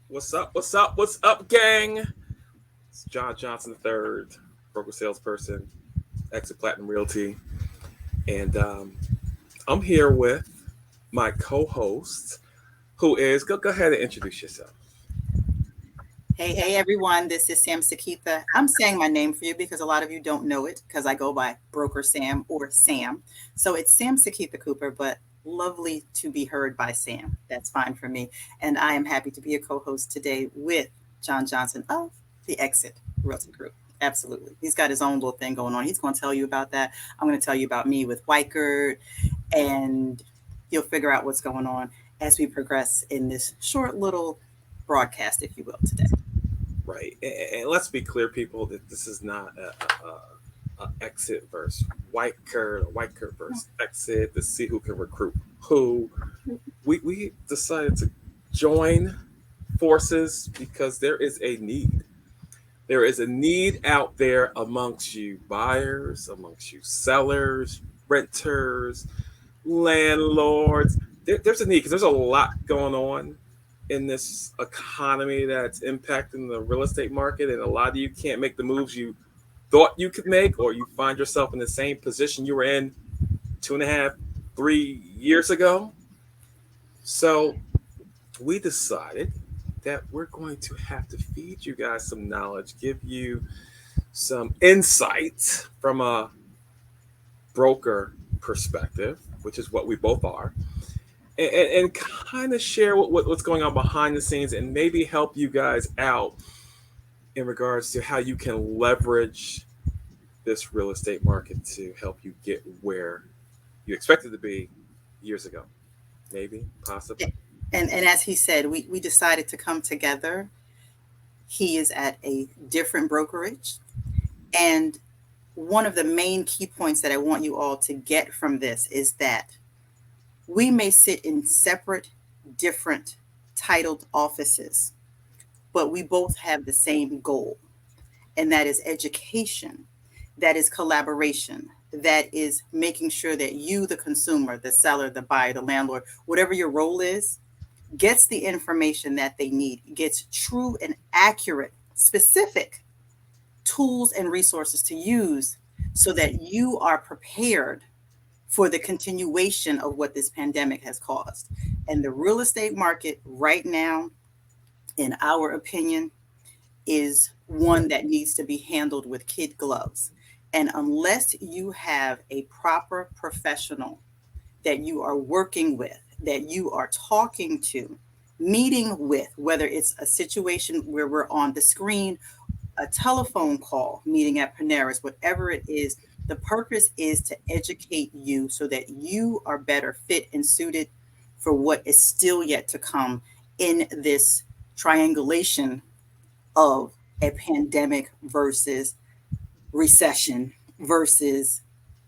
What's up? What's up? What's up, gang? It's John Johnson III, broker salesperson, Exit Platinum Realty, and I'm here with my co-host, who is go ahead and introduce yourself. Hey, everyone. This is Samseketha. I'm saying my name for you because a lot of you don't know it because I go by Broker Sam or Sam. So it's Samseketha Cooper, but lovely to be heard by Sam. That's fine for me. And I am happy to be a co host today with John Johnson of the Exit Realty Group. Absolutely. He's got his own little thing going on. He's going to tell you about that. I'm going to tell you about me with Weichert, and you'll figure out what's going on as we progress in this short little broadcast, if you will, today. Right, and let's be clear, people, that this is not a exit versus white curve versus exit to see who can recruit who. We decided to join forces because there is a need. There is a need out there amongst you buyers, amongst you sellers, renters, landlords. There's a need because there's a lot going on in this economy that's impacting the real estate market, and a lot of you can't make the moves you thought you could make, or you find yourself in the same position you were in 2.5, 3 years ago. So we decided that we're going to have to feed you guys some knowledge, give you some insight from a broker perspective, which is what we both are, and kind of share what's going on behind the scenes and maybe help you guys out in regards to how you can leverage this real estate market to help you get where you expected to be years ago. Maybe, possibly. And as he said, we decided to come together. He is at a different brokerage. And one of the main key points that I want you all to get from this is that we may sit in separate, different titled offices, but we both have the same goal, and that is education, that is collaboration, that is making sure that you, the consumer, the seller, the buyer, the landlord, whatever your role is, gets the information that they need, gets true and accurate, specific tools and resources to use so that you are prepared for the continuation of what this pandemic has caused. And the real estate market right now, in our opinion, is one that needs to be handled with kid gloves. And unless you have a proper professional that you are working with, that you are talking to, meeting with, whether it's a situation where we're on the screen, a telephone call, meeting at Panera's, whatever it is, the purpose is to educate you so that you are better fit and suited for what is still yet to come in this triangulation of a pandemic versus recession versus,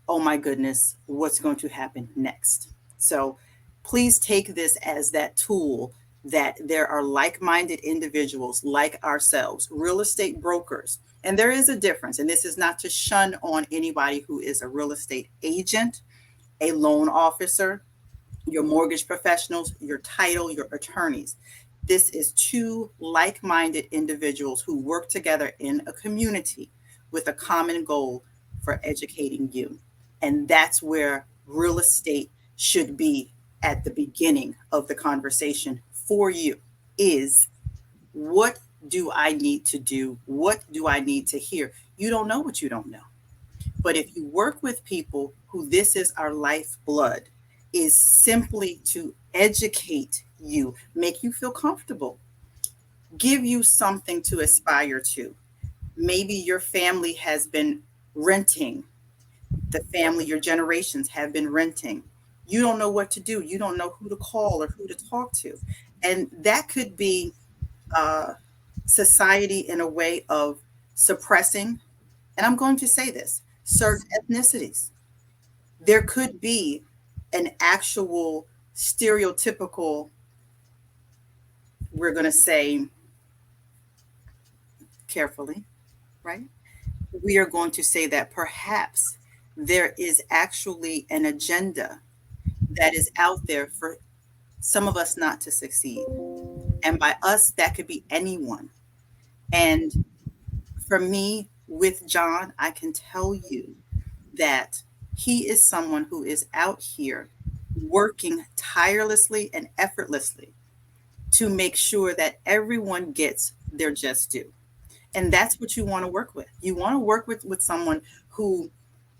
oh my goodness, what's going to happen next? So please take this as that tool that there are like minded individuals like ourselves, real estate brokers. And there is a difference. And this is not to shun on anybody who is a real estate agent, a loan officer, your mortgage professionals, your title, your attorneys. This is two like minded individuals who work together in a community with a common goal for educating you. And that's where real estate should be at the beginning of the conversation for you is, what do I need to do? What do I need to hear? You don't know what you don't know. But if you work with people who this is our lifeblood, is simply to educate you, make you feel comfortable, give you something to aspire to. Maybe your family has been renting, the family, your generations have been renting. You don't know what to do. You don't know who to call or who to talk to. And that could be uh, society in a way of suppressing, and I'm going to say this, certain ethnicities. There could be an actual stereotypical, we're going to say carefully, right? We are going to say that perhaps there is actually an agenda that is out there for some of us not to succeed. And by us, that could be anyone. And for me, with John, I can tell you that he is someone who is out here working tirelessly and effortlessly to make sure that everyone gets their just due. And that's what you want to work with. You want to work with someone who,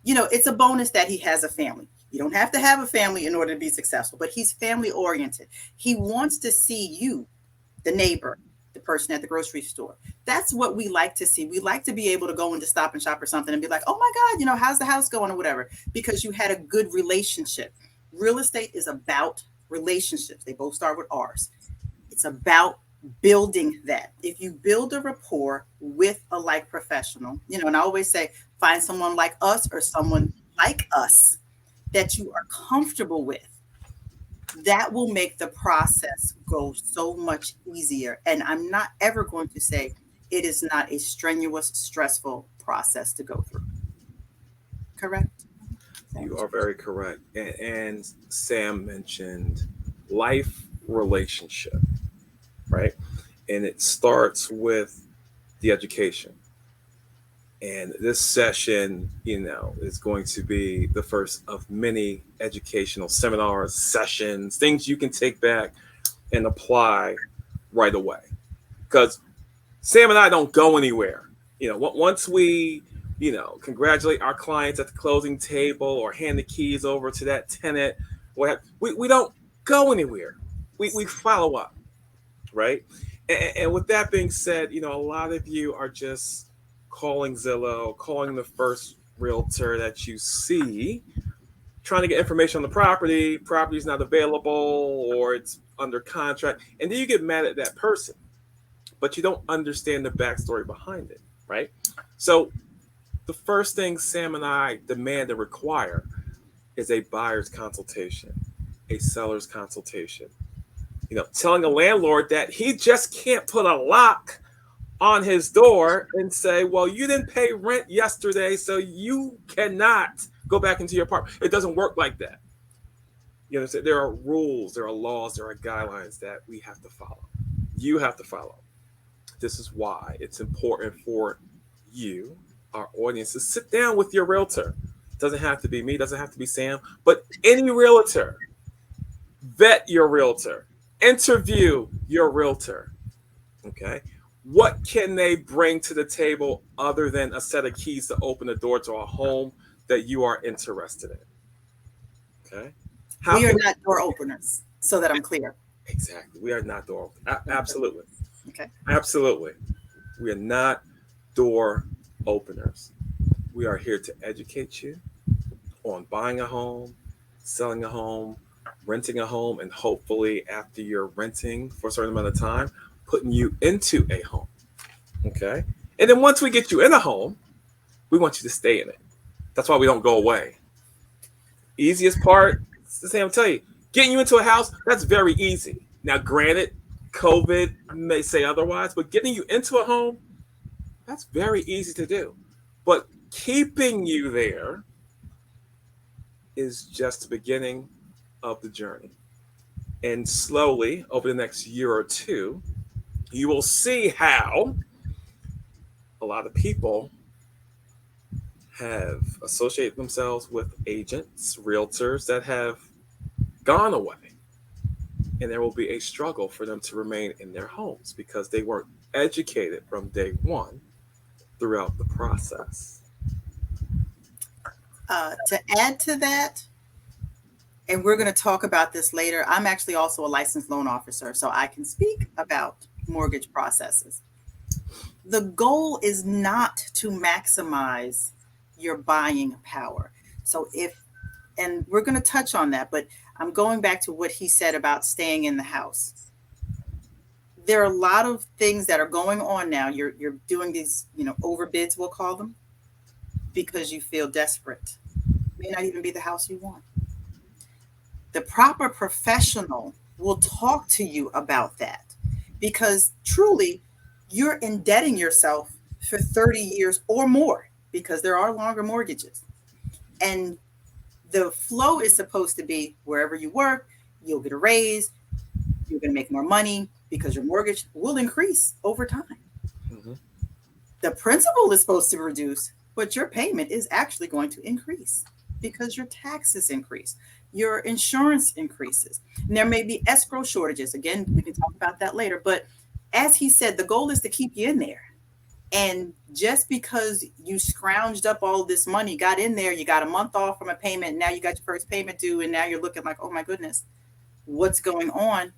it's a bonus that he has a family. You don't have to have a family in order to be successful, but he's family oriented. He wants to see you, the neighbor, the person at the grocery store. That's what we like to see. We like to be able to go into Stop and Shop or something and be like, oh my God, how's the house going or whatever, because you had a good relationship. Real estate is about relationships. They both start with R's. It's about building that. If you build a rapport with a like professional, and I always say, find someone like us or someone like us that you are comfortable with, that will make the process go so much easier. And I'm not ever going to say it is not a strenuous, stressful process to go through. Correct? You are very correct. And Sam mentioned life relationship, right? And it starts with the education. And this session, is going to be the first of many educational seminars, sessions, things you can take back and apply right away. Because Sam and I don't go anywhere. Once we, congratulate our clients at the closing table or hand the keys over to that tenant, we don't go anywhere. We follow up, right? And with that being said, a lot of you are just calling Zillow, calling the first realtor that you see, trying to get information on the property's not available or it's under contract, and then you get mad at that person, but you don't understand the backstory behind it, right? So the first thing Sam and I demand and require is a buyer's consultation, a seller's consultation. Telling a landlord that he just can't put a lock on his door and say, well, you didn't pay rent yesterday, so you cannot go back into your apartment. It doesn't work like that. There are rules, there are laws, there are guidelines that we have to follow. You have to follow. This is why it's important for you, our audience, to sit down with your realtor. Doesn't have to be me, doesn't have to be Sam, but any realtor. Vet your realtor. Interview your realtor. Okay. What can they bring to the table other than a set of keys to open the door to a home that you are interested in? Okay. We are not door openers, so that I'm clear. Exactly. We are not door openers. Absolutely. Okay. Absolutely. We are not door openers. We are here to educate you on buying a home, selling a home, renting a home, and hopefully after you're renting for a certain amount of time, putting you into a home. Okay. And then once we get you in a home, we want you to stay in it. That's why we don't go away. Easiest part, Sam, I'll tell you, getting you into a house, that's very easy. Now, granted, COVID may say otherwise, but getting you into a home, that's very easy to do. But keeping you there is just the beginning of the journey. And slowly, over the next year or two, you will see how a lot of people have associated themselves with agents, realtors that have gone away. And there will be a struggle for them to remain in their homes because they weren't educated from day one throughout the process. To add to that, and we're going to talk about this later, I'm actually also a licensed loan officer, so I can speak about mortgage processes. The goal is not to maximize your buying power. So and we're going to touch on that, but I'm going back to what he said about staying in the house. There are a lot of things that are going on now. You're doing these, overbids, we'll call them, because you feel desperate. It may not even be the house you want. The proper professional will talk to you about that, because truly you're indebting yourself for 30 years or more, because there are longer mortgages. And the flow is supposed to be wherever you work, you'll get a raise, you're going to make more money, because your mortgage will increase over time. Mhm. The principal is supposed to reduce, but your payment is actually going to increase because your taxes increase, your insurance increases. And there may be escrow shortages. Again, we can talk about that later. But as he said, the goal is to keep you in there. And just because you scrounged up all this money, got in there, you got a month off from a payment, now you got your first payment due, and now you're looking like, oh my goodness, what's going on?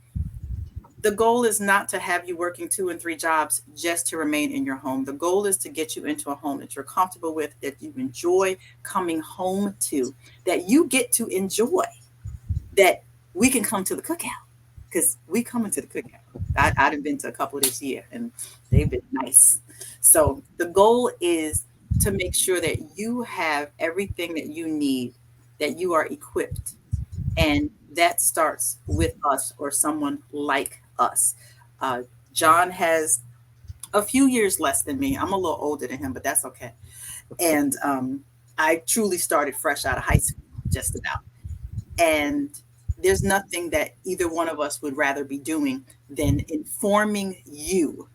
The goal is not to have you working 2 and 3 jobs just to remain in your home. The goal is to get you into a home that you're comfortable with, that you enjoy coming home to, that you get to enjoy, that we can come to the cookout because we come into the cookout. I've been to a couple this year and they've been nice. So the goal is to make sure that you have everything that you need, that you are equipped, and that starts with us or someone like us. Uh, John has a few years less than me. I'm a little older than him, but that's okay. And I truly started fresh out of high school, just about. And there's nothing that either one of us would rather be doing than informing you.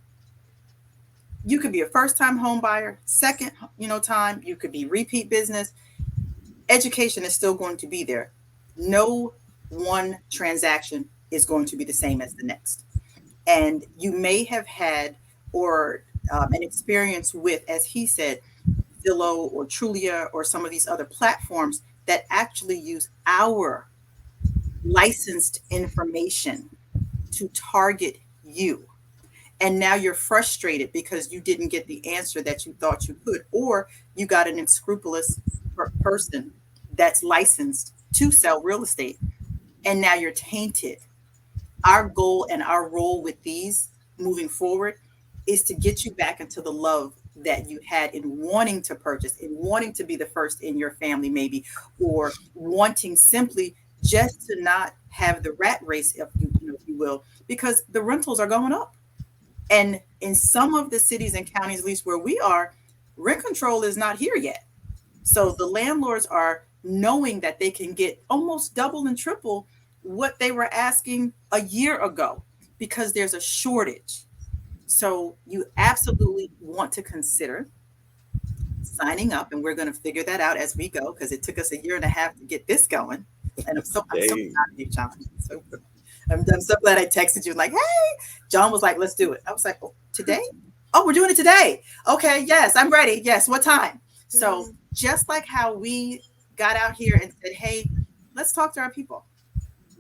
You could be a first time home buyer, second, time, you could be repeat business. Education is still going to be there. No one transaction is going to be the same as the next. And you may have had or an experience with, as he said, Zillow or Trulia or some of these other platforms that actually use our licensed information to target you. And now you're frustrated because you didn't get the answer that you thought you could, or you got an unscrupulous person that's licensed to sell real estate, and now you're tainted. Our goal and our role with these moving forward is to get you back into the love that you had in wanting to purchase, in wanting to be the first in your family, maybe, or wanting simply just to not have the rat race, if you will, because the rentals are going up. And in some of the cities and counties, at least where we are, rent control is not here yet. So the landlords are knowing that they can get almost double and triple what they were asking a year ago because there's a shortage. So you absolutely want to consider signing up, and we're going to figure that out as we go because it took us a year and a half to get this going. And I'm so Hey. proud of you, John. So I'm so glad I texted you like, hey, John was like, let's do it. I was like, oh, today? Oh, we're doing it today. Okay, yes, I'm ready. Yes, what time? So just like how we got out here and said, hey, let's talk to our people.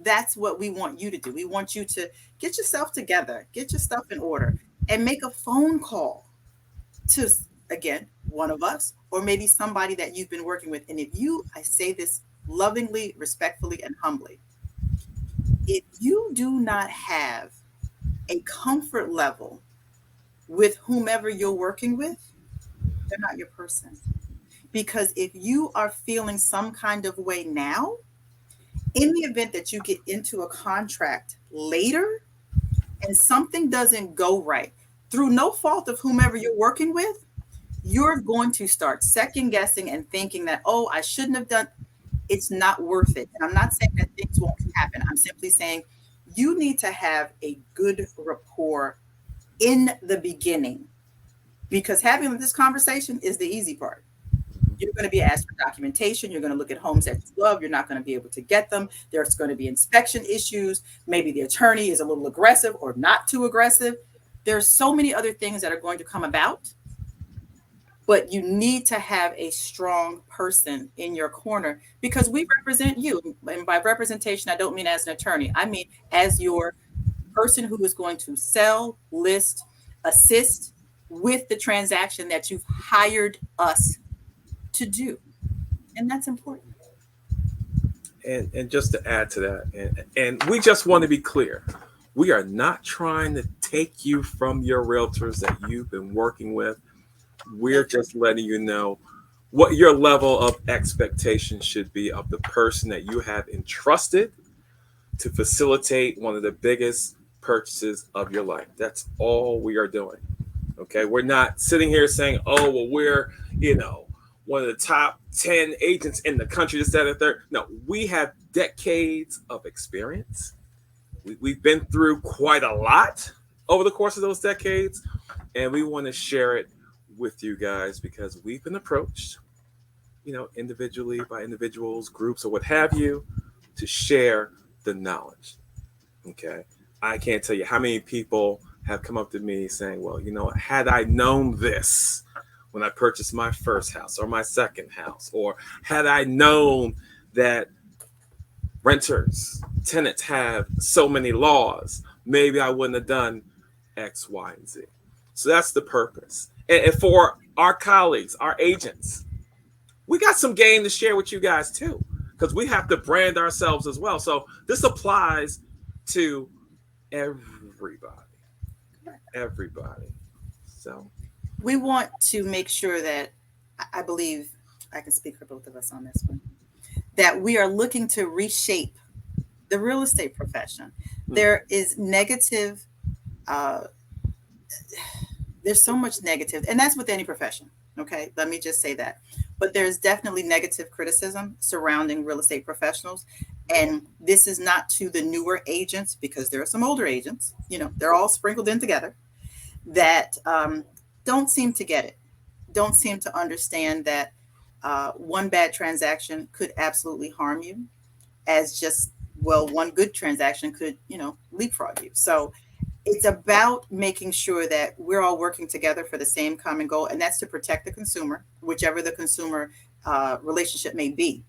That's what we want you to do. We want you to get yourself together, get your stuff in order, and make a phone call to, again, one of us, or maybe somebody that you've been working with. And if you, I say this lovingly, respectfully, and humbly, if you do not have a comfort level with whomever you're working with, they're not your person. Because if you are feeling some kind of way now, in the event that you get into a contract later and something doesn't go right, through no fault of whomever you're working with, you're going to start second guessing and thinking that, oh, I shouldn't have done. It's not worth it. And I'm not saying that things won't happen. I'm simply saying you need to have a good rapport in the beginning, because having this conversation is the easy part. You're going to be asked for documentation. You're going to look at homes that you love. You're not going to be able to get them. There's going to be inspection issues. Maybe the attorney is a little aggressive or not too aggressive. There's so many other things that are going to come about, but you need to have a strong person in your corner because we represent you. And by representation, I don't mean as an attorney. I mean as your person who is going to sell, list, assist with the transaction that you've hired us to do. And that's important. And just to add to that, and we just want to be clear, we are not trying to take you from your realtors that you've been working with. We're Thank you. just letting you know what your level of expectation should be of the person that you have entrusted to facilitate one of the biggest purchases of your life. That's all we are doing. Okay. We're not sitting here saying, oh, well, we're, one of the top 10 agents in the country, this, that, and the third. No, we have decades of experience We've been through quite a lot over the course of those decades, and we want to share it with you guys because we've been approached, individually by individuals, groups, or what have you, to share the knowledge. Okay. I can't tell you how many people have come up to me saying, well, had I known this when I purchased my first house or my second house, or had I known that renters, tenants have so many laws, maybe I wouldn't have done X, Y, and Z. So that's the purpose. And for our colleagues, our agents, we got some game to share with you guys too, because we have to brand ourselves as well. So this applies to everybody. Everybody. So We want to make sure that, I believe I can speak for both of us on this one, that we are looking to reshape the real estate profession. There is negative, uh, there's so much negative, and that's with any profession. Okay, let me just say that. But there's definitely negative criticism surrounding real estate professionals. And this is not to the newer agents, because there are some older agents, they're all sprinkled in together, that don't seem to get it, don't seem to understand that one bad transaction could absolutely harm you, as just, well, one good transaction could, leapfrog you. So it's about making sure that we're all working together for the same common goal, and that's to protect the consumer, whichever the consumer relationship may be,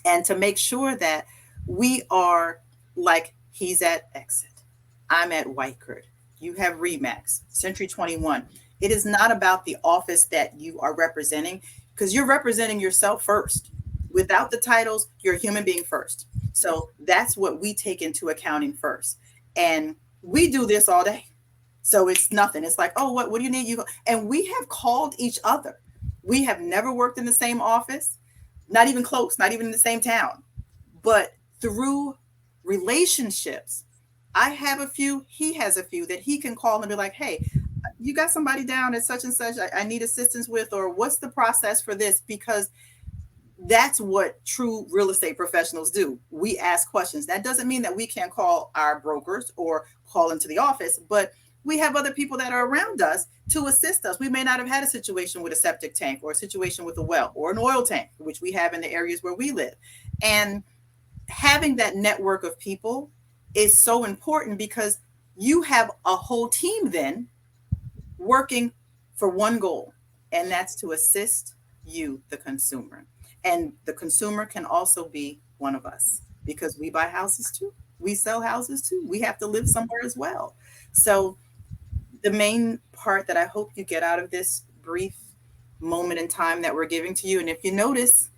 and to make sure that we are, like, he's at Exit, I'm at Whitecurd, you have Remax, Century 21. It is not about the office that you are representing, because you're representing yourself first. Without the titles, you're a human being first. So that's what we take into accounting first. And we do this all day. So it's nothing. It's like, oh, what do you need? And we have called each other. We have never worked in the same office, not even close, not even in the same town. But through relationships, I have a few, he has a few, that he can call and be like, hey, you got somebody down at such and such I need assistance with, or what's the process for this? Because that's what true real estate professionals do. We ask questions. That doesn't mean that we can't call our brokers or call into the office, but we have other people that are around us to assist us. We may not have had a situation with a septic tank, or a situation with a well, or an oil tank, which we have in the areas where we live. And having that network of people is so important, because you have a whole team then working for one goal, and that's to assist you, the consumer. And the consumer can also be one of us, because we buy houses too. We sell houses too. We have to live somewhere as well. So the main part that I hope you get out of this brief moment in time that we're giving to you, and if you notice,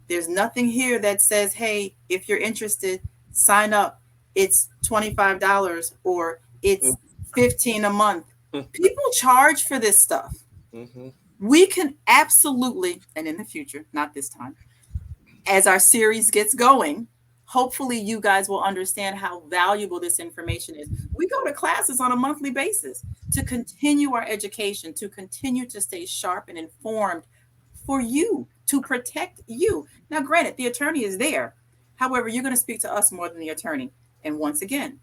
there's nothing here that says, hey, if you're interested, sign up. It's $25 or it's $15 a month. People charge for this stuff. mm-hmm. We can absolutely, and in the future, not this time, as our series gets going, hopefully you guys will understand how valuable this information is. We go to classes on a monthly basis to continue our education, to continue to stay sharp and informed for you, to protect you. Now, granted, the attorney is there. However, you're going to speak to us more than the attorney. And once again,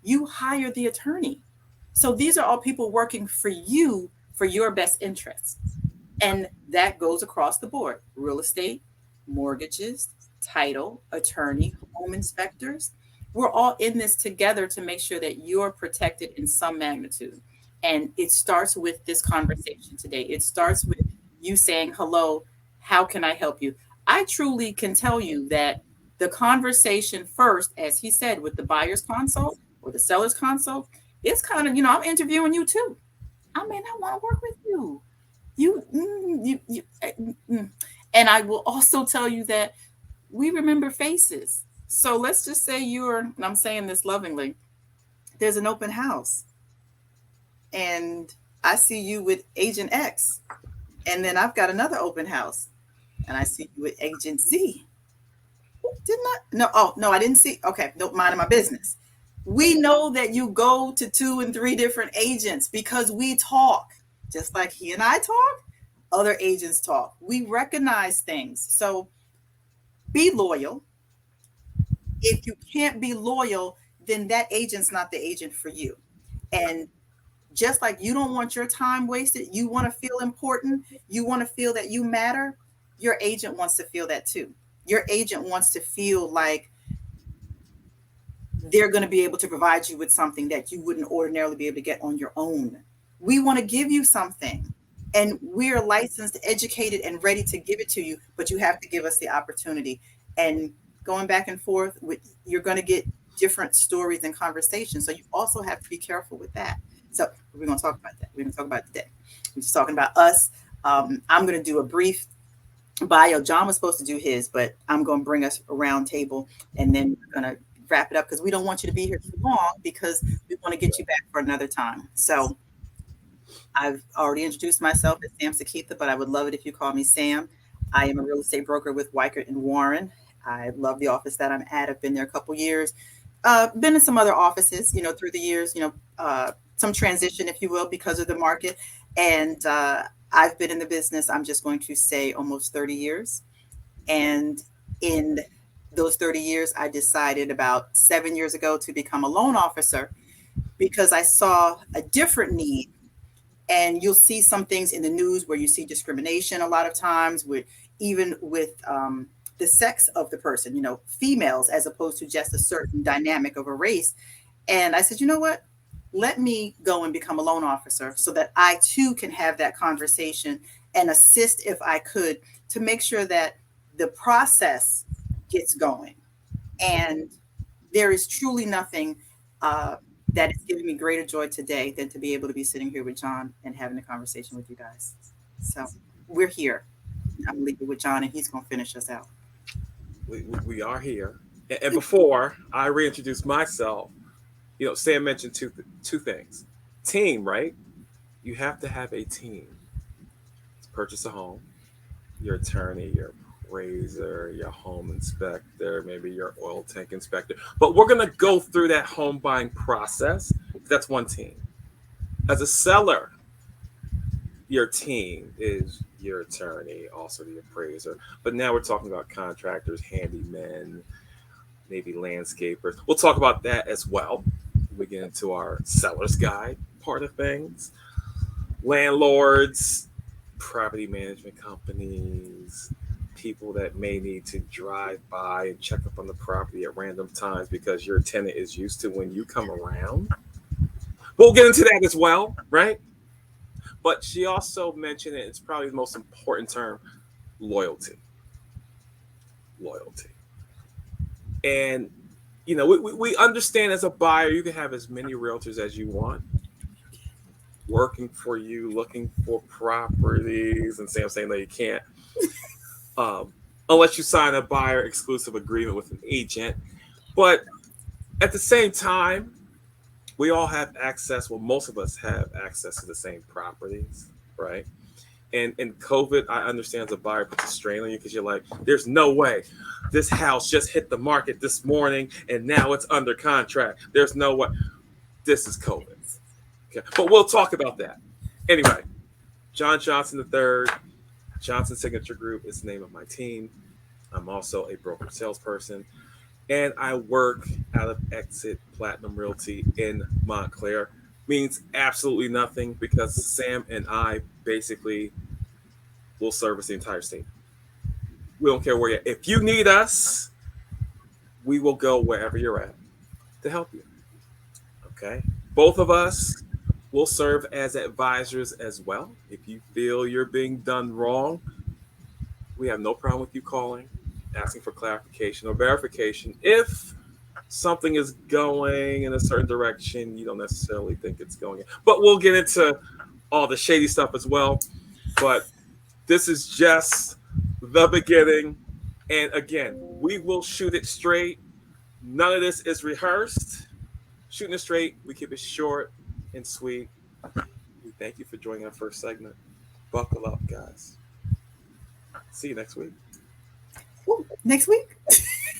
you hire the attorney. So these are all people working for you, for your best interests. And that goes across the board: real estate, mortgages, title, attorney, home inspectors. We're all in this together to make sure that you're protected in some magnitude. And it starts with this conversation today. It starts with you saying, hello, how can I help you? I truly can tell you that the conversation first, as he said, with the buyer's consult or the seller's consult, it's kind of, I'm interviewing you too. I may not want to work with you. And I will also tell you that we remember faces. So let's just say and I'm saying this lovingly, there's an open house and I see you with Agent X, and then I've got another open house and I see you with Agent Z. Didn't I? No, oh, no, I didn't see. Okay, don't mind my business. We know that you go to 2 and 3 different agents because we talk. Just like he and I talk, other agents talk. We recognize things. So be loyal. If you can't be loyal, then that agent's not the agent for you. And just like you don't want your time wasted, you want to feel important, you want to feel that you matter, your agent wants to feel that too. Your agent wants to feel like they're going to be able to provide you with something that you wouldn't ordinarily be able to get on your own. We want to give you something, and we are licensed, educated, and ready to give it to you, but you have to give us the opportunity. And going back and forth with, you're going to get different stories and conversations. So you also have to be careful with that. So we're going to talk about that. We're going to talk about today. We're just talking about us. I'm going to do a brief bio. John was supposed to do his, but I'm going to bring us a round table, and then we're going to wrap it up because we don't want you to be here too long because we want to get you back for another time. So I've already introduced myself as Samseketha, but I would love it if you call me Sam. I am a real estate broker with Weichert and Warren. I love the office that I'm at. I've been there a couple years. Been in some other offices, through the years, some transition, if you will, because of the market. And I've been in the business, I'm just going to say almost 30 years. And in those 30 years, I decided about 7 years ago to become a loan officer because I saw a different need. And you'll see some things in the news where you see discrimination a lot of times, with even with the sex of the person, females, as opposed to just a certain dynamic of a race. And I said, you know what? Let me go and become a loan officer so that I too can have that conversation and assist if I could, to make sure that the process gets going. And there is truly nothing that is giving me greater joy today than to be able to be sitting here with John and having a conversation with you guys. So we're here. I'm gonna leave it with John, and he's gonna finish us out. We are here. And before I reintroduce myself, Sam mentioned two things. Team, right? You have to have a team to purchase a home. Your attorney, your appraiser, your home inspector, maybe your oil tank inspector. But we're gonna go through that home buying process. That's one team. As a seller, your team is your attorney, also the appraiser. But now we're talking about contractors, handymen, maybe landscapers. We'll talk about that as well. We get into our seller's guide part of things. Landlords, property management companies, people that may need to drive by and check up on the property at random times because your tenant is used to when you come around. We'll get into that as well, right? But she also mentioned it, it's probably the most important term, loyalty. Loyalty. And, we understand as a buyer, you can have as many realtors as you want working for you, looking for properties. And Sam saying that you can't, unless you sign a buyer exclusive agreement with an agent. But at the same time, we all have access. Well, most of us have access to the same properties, right? And in COVID, I understand as a buyer puts a strain on you because you're like, there's no way this house just hit the market this morning and now it's under contract. There's no way. This is COVID. Okay. But we'll talk about that. Anyway, John Johnson III, Johnson Signature Group is the name of my team. I'm also a broker salesperson, and I work out of Exit Platinum Realty in Montclair. Means absolutely nothing because Sam and I basically will service the entire state. We don't care where you're at. If you need us, we will go wherever you're at to help you. Okay? Both of us will serve as advisors as well. If you feel you're being done wrong, we have no problem with you calling, asking for clarification or verification. If something is going in a certain direction, you don't necessarily think it's going in. But we'll get into all the shady stuff as well. But this is just the beginning. And again, we will shoot it straight. None of this is rehearsed. Shooting it straight, we keep it short and sweet. We thank you for joining our first segment. Buckle up, guys. See you next week. Ooh, next week?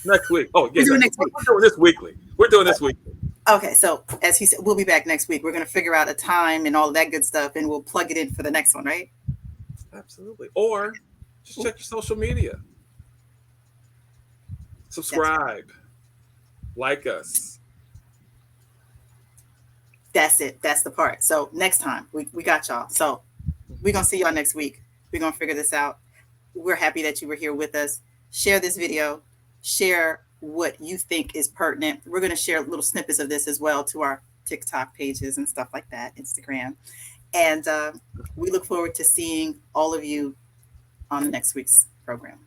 Next week. Oh, yeah. We're doing next week. We're doing this weekly. We're doing this weekly. Okay, so as he said, we'll be back next week. We're going to figure out a time and all of that good stuff, and we'll plug it in for the next one, right? Absolutely. Or just check your social media. Subscribe. Like us. That's it. That's the part. So next time we got y'all. So we're going to see y'all next week. We're going to figure this out. We're happy that you were here with us. Share this video. Share what you think is pertinent. We're going to share little snippets of this as well to our TikTok pages and stuff like that, Instagram. And we look forward to seeing all of you on the next week's program.